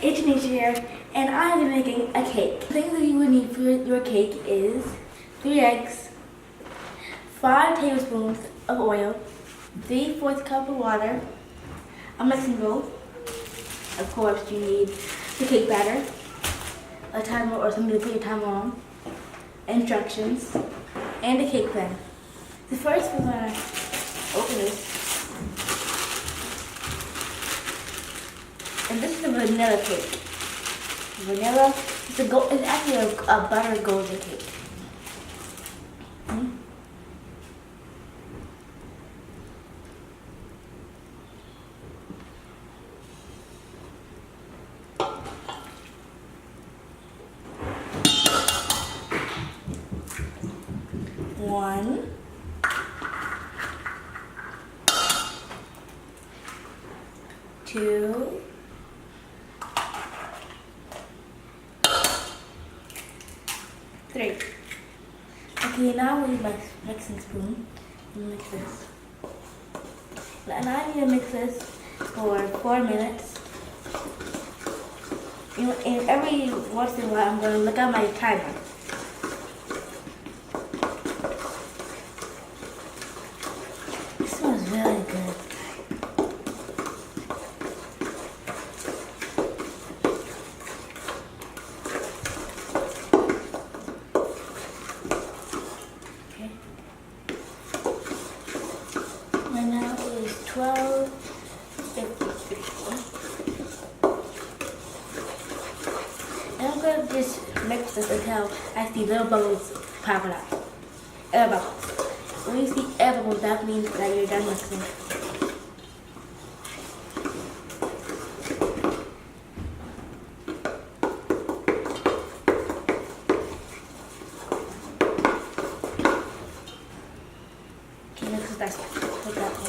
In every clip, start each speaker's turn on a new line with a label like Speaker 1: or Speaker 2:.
Speaker 1: it's Jynesha here, and I am making a cake. The things that you would need for your cake is 3 eggs, 5 tablespoons of oil, 3/4 cup of water, a mixing bowl. Of course, you need the cake batter, a timer or something to put your timer on, instructions, and a cake pan. So first, we're gonna open this. And this is a vanilla cake. Vanilla, it's actually a butter golden cake. One, two, three. Okay, now we need my mixing spoon and mix this. And I need to mix this for 4 minutes. And every once in a while, I'm going to look at my timer. It smells really good. Okay. Right now it is 12:53. And I'm going to just mix this until I see little bubbles popping up. Air bubbles. When you see air bubbles, that means that you're done mixing. Okay, mix this like that one.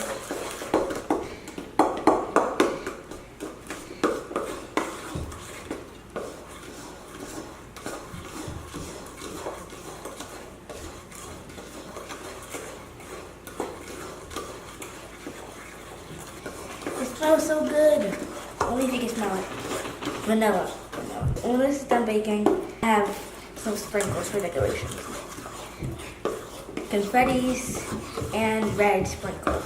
Speaker 1: It smells so good. Only if you can smell it. Vanilla. When this is done baking, I have some sprinkles for decoration. Confettis and red sprinkles.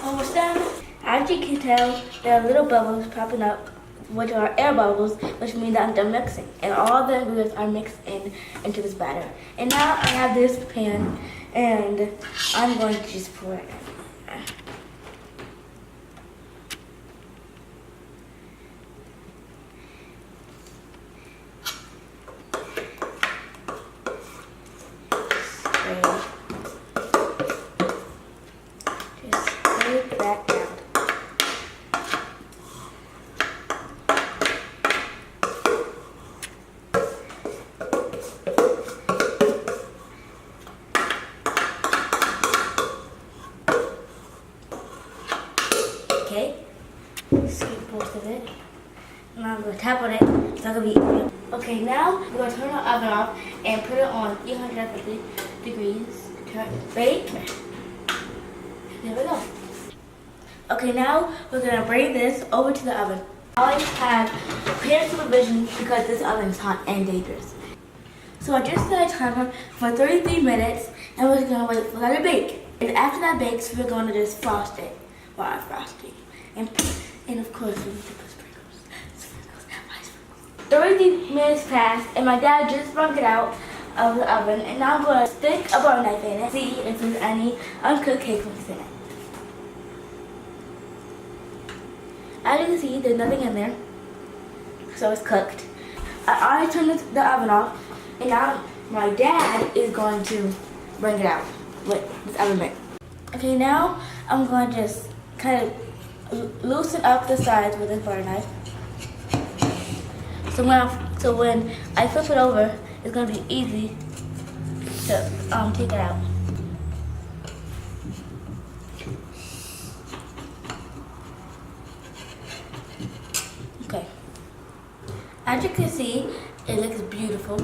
Speaker 1: Almost done. As you can tell, there are little bubbles popping up, which are air bubbles, which means that I'm done mixing. And all the ingredients are mixed into this batter. And now I have this pan, and I'm going to just pour it in. Just scrape that down. Okay, scoop most of it. Now I'm going to tap on it so it can be easier. Okay, now we're going to turn our oven off and put it on 350 degrees. Bake. There we go. Okay, now we're going to bring this over to the oven. I always have parent supervision because this oven is hot and dangerous. So I just set a timer for 33 minutes and we're going to wait for that to bake. And after that bakes, we're going to just frost it. While frosting. And of course, we need to put sprinkles. My sprinkles. 30 minutes passed, and my dad just sprung it out of the oven. And now I'm going to stick a butter knife in it, see if there's any uncooked cake mix in it. As you can see, there's nothing in there, so it's cooked. I already turned the oven off, and now my dad is going to bring it out with this oven mitt. Okay, now I'm going to just kind of loosen up the sides with this butter knife. So when I flip it over, it's going to be easy to take it out. Okay. As you can see, it looks beautiful.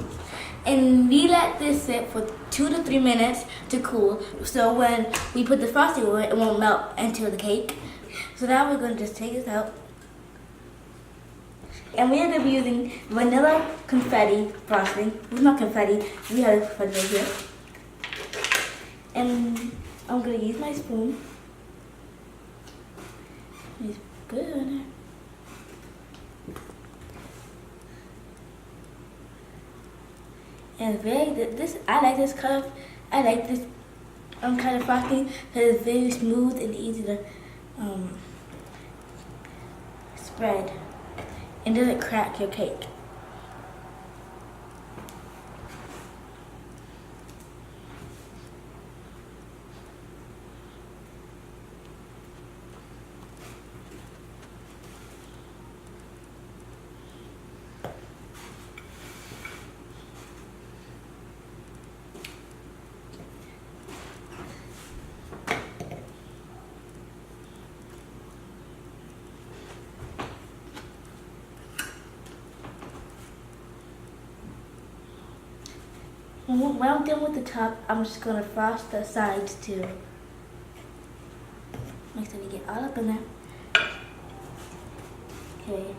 Speaker 1: And we let this sit for 2 to 3 minutes to cool. So when we put the frosting on it won't melt into the cake. So now we're going to just take this out. And we are going to be using vanilla confetti frosting. It's not confetti, we have confetti right here. And I'm going to use my spoon. Just put it on there. And it's I like this cup. I like this kind of frosting because it's very smooth and easy to spread. And doesn't crack your cake. When I'm done with the top, I'm just going to frost the sides too. Make sure you get all up in there. Okay.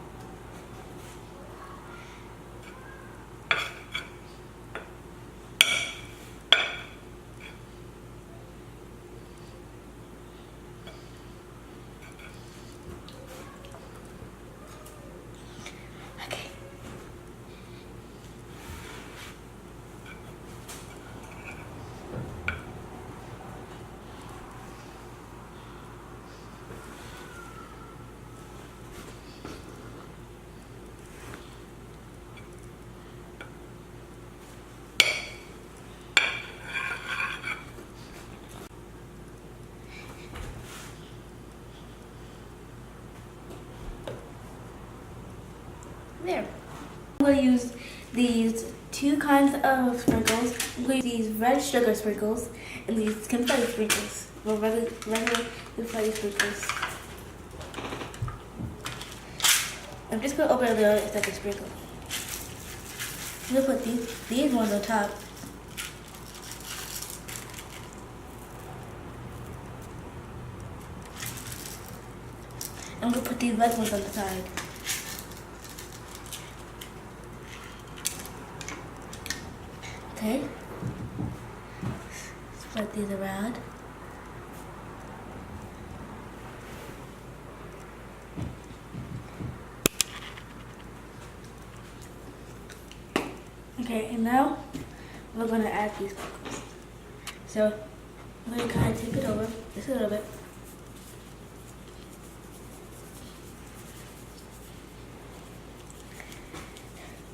Speaker 1: There. I'm going to use these 2 kinds of sprinkles. I'm going to use these red sugar sprinkles and these confetti sprinkles. Well, regular confetti sprinkles. I'm just going to open it a little so I can sprinkle. I'm going to put these ones on top. I'm going to put these red ones on the side. Okay, spread these around. Okay, and now we're going to add these sprinkles. So I'm going to kind of tip it over just a little bit.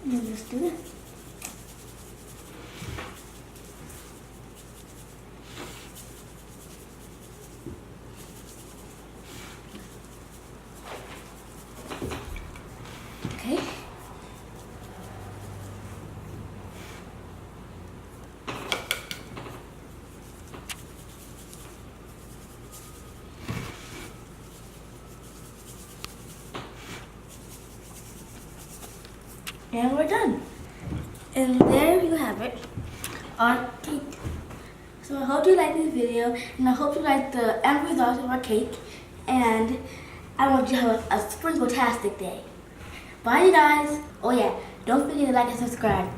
Speaker 1: And just do this. Okay. And we're done. And there you have it, our cake. So I hope you liked this video, and I hope you liked the end result of our cake. And I want you to have a sprinkle-tastic day. Bye, you guys. Oh yeah, don't forget to like and subscribe.